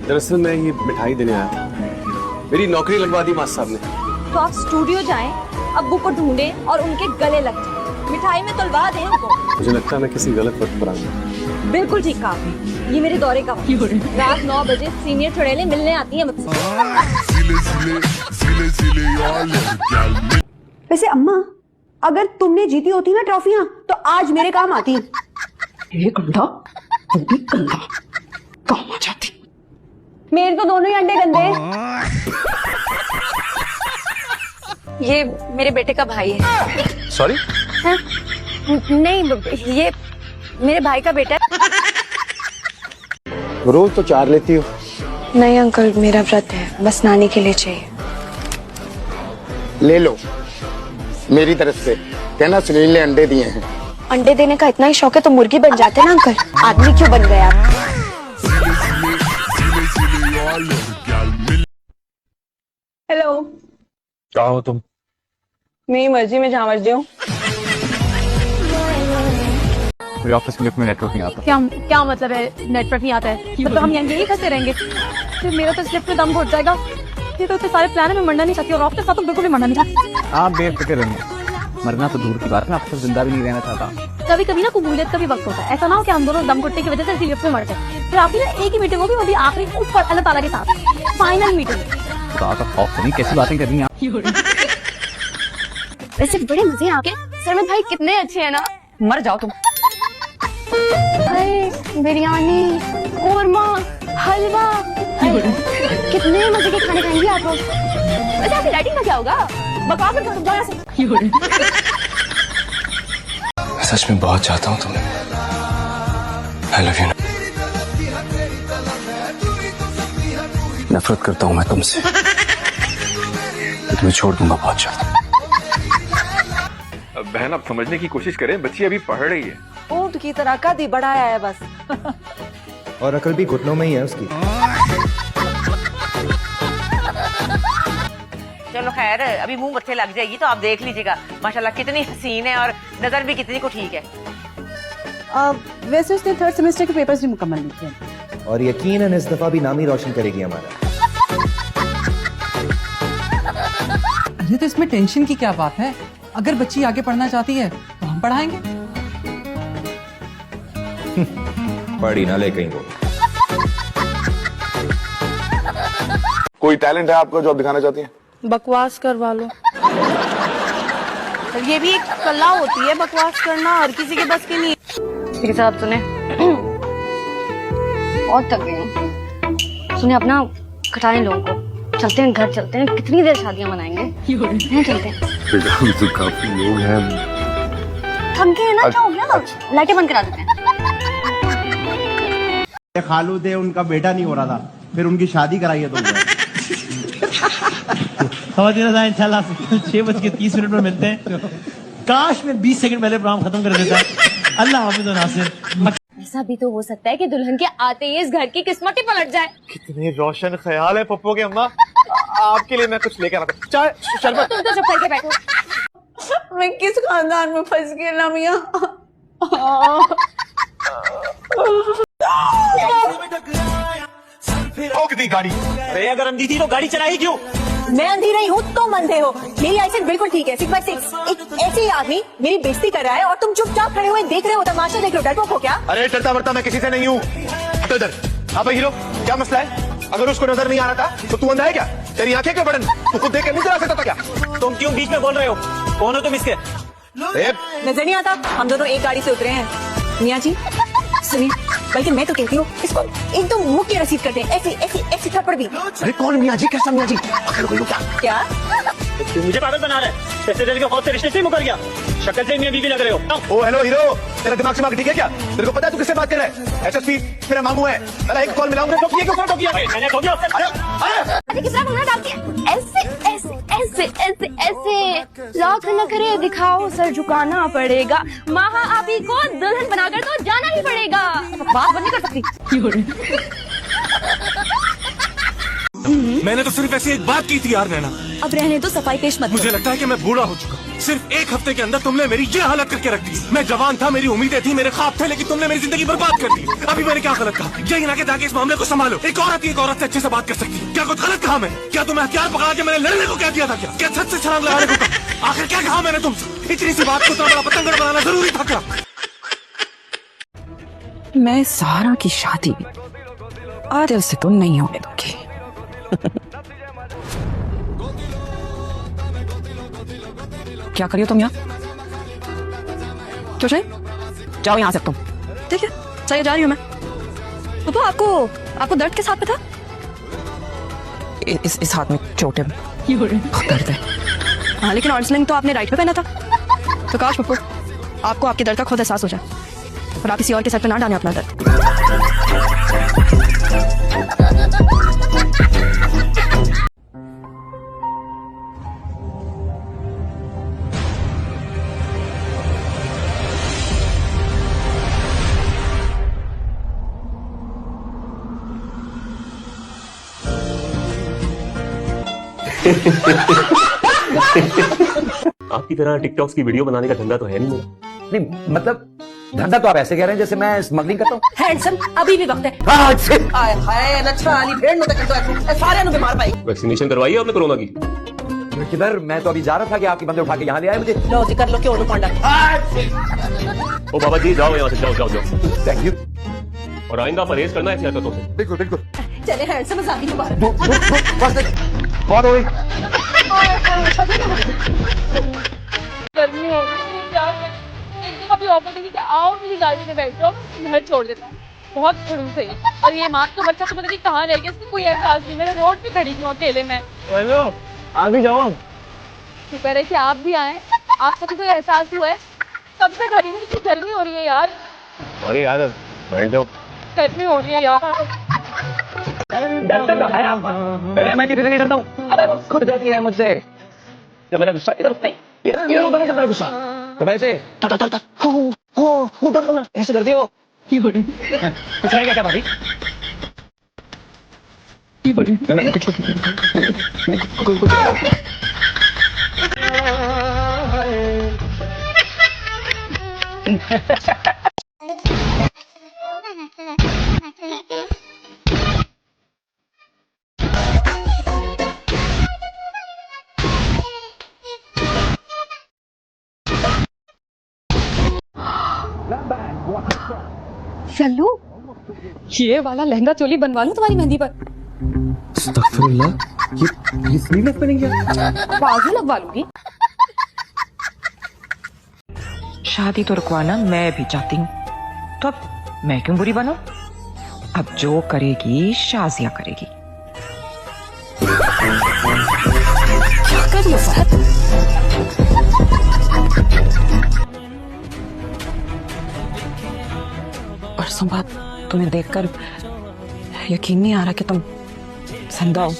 दरअसल मैं ये मिठाई देने आया था। मेरी नौकरी लगवा दी मास्टर साहब ने। तो आप स्टूडियो जाएं, अब्बू को ढूंढें और उनके गले लग जाएं। मिठाई में तुलवा दें उनको। मुझे लगता है मैं किसी गलत वक्त पर आ गया। बिल्कुल ठीक कहा आपने। ये मेरे दौरे का वक्त है। रात 9 बजे सीनियर चुड़ैलें मिलने आती हैं मुझसे। वैसे अम्मा, अगर तुमने जीती होती ना ट्रॉफियां तो आज मेरे काम आती। ये गंदा, वो भी गंदा, काम आ जाती। मेरे तो दोनों ही अंडे गंदे। ये मेरे बेटे का भाई है। सॉरी? नहीं, ये मेरे भाई का बेटा है। रोज तो 4 लेती हो। नहीं अंकल, मेरा व्रत है, बस नानी के लिए चाहिए। ले लो, मेरी तरफ से कहना सुनील ने अंडे दिए हैं। अंडे देने का इतना ही शौक है तो मुर्गी बन जाते ना अंकल। आदमी क्यों बन गए आप? हेलो, क्या हो तुम? मेरी मर्जी में जहाँ मर्जी हूँ। मेरे ऑफिस में नेटवर्क नहीं आता। क्या मतलब है नेटवर्क नहीं आता है? तो हम यहीं फंसे रहेंगे। फिर मेरा तो स्लिप में दम घुट जाएगा। ये तो सारे प्लान में मरना नहीं चाहती और ऑफिस का तो बिल्कुल भी मरना नहीं चाहती। आप बेफिक्र रहिए, मरना तो दूर की बात है, मैं आपसे जिंदा भी नहीं रहना चाहता। कभी कभी ना कबूलियत का भी वक्त होता है। ऐसा ना हो कि हम दोनों दम घुटने की वजह से इसी लिफ्ट में मर जाए। फिर आपकी ना एक ही मीटिंग होगी, वो भी आखिरी ऊपर अल्लाह ताला के साथ, फाइनल मीटिंग। तो आपका खौफ नहीं, कैसी बातें कर रही हैं आप? वैसे बड़े मजे हैं आपके। सरमत भाई कितने अच्छे हैं ना। मर जाओ तुम। बिरयानी, कोरमा, हलवा, कितने मजे के खाने खाएंगे आप लोग। वैसे आपकी डाइटिंग का क्या होगा? बकवास मत करो, जाओ यहाँ से। सच में बहुत चाहता हूँ तुम्हें। I love you. नफरत करता हूँ मैं तुमसे। तुम्हें छोड़ दूंगा बहुत जल्द। बहन, आप समझने की कोशिश करें, बच्ची अभी पढ़ रही है। ऊंट की तरह कद बढ़ाया है बस। और अकल भी घुटनों में ही है उसकी। चलो खैर, अभी मुंह मत्थे लग जाएगी तो आप देख लीजिएगा। माशाल्लाह कितनी हसीन है और नजर भी कितनी को ठीक है। वैसे उसने 3rd सेमेस्टर के पेपर्स भी मुकम्मल लिखे हैं। और यकीनन इस दफा भी नाम ही रोशन करेगी हमारा। अरे तो इसमें टेंशन की क्या बात है? अगर बच्ची आगे पढ़ना चाहती है तो हम पढ़ाएंगे। पढ़ी ना ले कहीं वो। कोई टैलेंट है आपका जो आप दिखाना चाहती हैं? बकवास करवा लो। ये भी एक कला होती है, बकवास करना, हर किसी के बस की नहीं। ठीक है साहब, सुने और थक गई हूँ। सुने, अपना खटाएं लोगों को। चलते हैं घर, चलते हैं। कितनी देर शादियां मनाएंगे? हैं, चलते हैं। तो काफी लोग हैं। थक गए हैं ना, क्या हो गया? लाइटें बंद करा देते हैं। खालू थे, उनका बेटा नहीं हो रहा था, फिर उनकी शादी कराई है। तो समझ रहा था। इंशाल्लाह 6:30 में मिलते हैं। काश मैं 20 सेकंड पहले प्रोग्राम खत्म कर देता। अल्लाह हाफिज और नासिर। ऐसा भी तो हो सकता है कि दुल्हन के आते ही इस घर की किस्मत ही पलट जाए। कितने रोशन ख्याल है पप्पू के। अम्मा, आपके लिए मैं कुछ लेकर आता हूं। चाय, शरबत। तुम तो चुप करके बैठो। मैं किस खानदान में फंस गई ना मियां। गाड़ी। अरे अगर अंधी थी तो गाड़ी चलाई क्यों? मैं अंधी नहीं हूँ, तुम अंधे हो। मेरी आईसाइट बिल्कुल ठीक है। 6/6। एक ऐसे ही आदमी मेरी बेइज्जती कर रहा है और तुम चुपचाप खड़े हुए देख रहे हो, तमाशा देख रहे हो। डरपोक हो क्या? अरे डरता वरता मैं किसी से नहीं हूँ। तो इधर आप हीरो, क्या मसला है? अगर उसको नजर नहीं आ रहा था तो तू अंधा है क्या? तेरी आंखें क्या बड़न? तू खुद देख कर नहीं चला सकता था क्या? तुम क्यों बीच में बोल रहे हो? कौन हो तुम इसके? नजर नहीं आता? हम दोनों एक गाड़ी से उतरे हैं। मियाँ जी सुनिए, बल्कि मैं तो कहती हूँ इसको एकदम मुंह की रसीद कर दे। ऐसी ऐसी ऐसी थप्पड़ भी। अरे कौन मियाँ जी? कैसा मियाँ जी? क्या तू मुझे पागल बना रहा है? पैसे देने के खौफ से रिश्ते से मुकर गया। शक्ल से मियाँ बीवी लग रहे हो। ओ हेलो हीरो, तेरा दिमाग से ठीक है क्या? तेरे को पता है तू किससे बात कर रहा है? एसएसपी मेरा मामू है। अरे एक कॉल मिलाऊंगा। तो ये क्यों ठोकिया? मैंने ठोकिया। अरे किस तरह बोलना डालती है? ऐसे ऐसे ऐसे ऐसे ऐसे। लाख न करे दिखाओ, सर झुकाना पड़ेगा। महा आपी को दुल्हन बनाकर तो जाना ही पड़ेगा। बात बंद नहीं कर सकती। मैंने तो सिर्फ ऐसी एक बात की थी यार नैना। अब रहने तो, सफाई पेश मत। मुझे लगता है कि मैं बूढ़ा हो चुका हूँ। सिर्फ एक हफ्ते के अंदर तुमने मेरी ये हालत करके रख दी। मैं जवान था, मेरी उम्मीदें थी, मेरे ख्वाब थे, लेकिन तुमने मेरी जिंदगी बर्बाद कर दी। अभी मैंने क्या गलत कहा? यही ना कि जाके इस मामले को संभालो। एक औरत से अच्छे से बात कर सकती है। क्या कुछ गलत कहा मैंने? क्या तुम्हें हथियार पकड़ा के मैंने लड़ने को क्या दिया था? क्या छत से छलांग लगाने को कहा? आखिर क्या कहा मैंने तुमसे? इतनी सी बात को इतना बड़ा पतंगड़ बनाना जरूरी था क्या? मैं सारा की शादी आदिल से तो नहीं होने दूंगी। क्या करियो तुम यहाँ? क्यों चाहिए? जाओ यहाँ से तुम। ठीक है, चाहिए, जा रही हूँ मैं। पापा, आपको दर्द किस हाथ पे था? इस हाथ में चोट है, बहुत दर्द है। हाँ, लेकिन ऑर्सलिंग तो आपने राइट पे पहना था। तो काश पप्पू आपको आपके दर्द का खुद एहसास हो जाए और आप किसी और के सर पे ना डालें अपना दर्द। आपकी तरह टिकटॉक्स की वीडियो बनाने का धंधा तो है नहीं मेरा। नहीं मतलब धंधा तो आप ऐसे कह रहे हैं जैसे मैं स्मगलिंग करता हूँ। हैंडसम, अभी भी वक्त है। आय हाय नच्छा वाली भेड़ नु तक तो सारे नु बीमार पाई। वैक्सीनेशन करवाई है आपने कोरोना की? किधर? मैं तो अभी जा रहा था कि आपके बंदे उठा के यहाँ ले आए मुझे। लो जी कर लो क्यों नु पांडा। ओ बाबा जी, जाओ यहाँ से, जाओ। Thank you. और आइंदा परहेज करना है ऐसी हरकतों से। बिल्कुल बिल्कुल। चले हैंडसम शादी मुबारक। बहुत हो गई। गर्मी हो रही है, क्या करें? एकदम अभी ऑफर देगी कि आओ मेरी गाड़ी में बैठ जाओ, घर छोड़ देता हूँ। बहुत खड़ूस है ये। और ये माँ का बच्चा तो पता नहीं कहाँ रह गया, इसकी कोई एहसास नहीं। मैं रोड पे खड़ी हूँ अकेले में। हेलो, आगे जाओ। शुक्र है कि आप भी आए, आपको भी कोई एहसास हुआ है। कब से खड़ी हूँ, इतनी गर्मी हो रही है यार। अरे यार बैठ जाओ। गर्मी हो रही है यार। मैं किसी से नहीं डरता हूँ। अरे खुद जाती है मुझसे। जब मेरा गुस्सा इधर नहीं, ये होता है मेरा गुस्सा। तो वैसे ऐसे करती हो? कुछ रहेगा क्या भाभी? चलो, ये वाला लहंगा चोली बनवा लूं तुम्हारी मेहंदी पर। अस्तगफुरुल्लाह, ये स्लीवलेस पहनेंगे? बाजू लगवा लूंगी। शादी तो रुकवाना मैं भी चाहती हूँ, तो अब मैं क्यों बुरी बनूं? अब जो करेगी शाजिया करेगी। क्या कर रही हो फहद? परसों बाद तुम्हें देखकर यकीन नहीं आ रहा कि तुम जिंदा हो।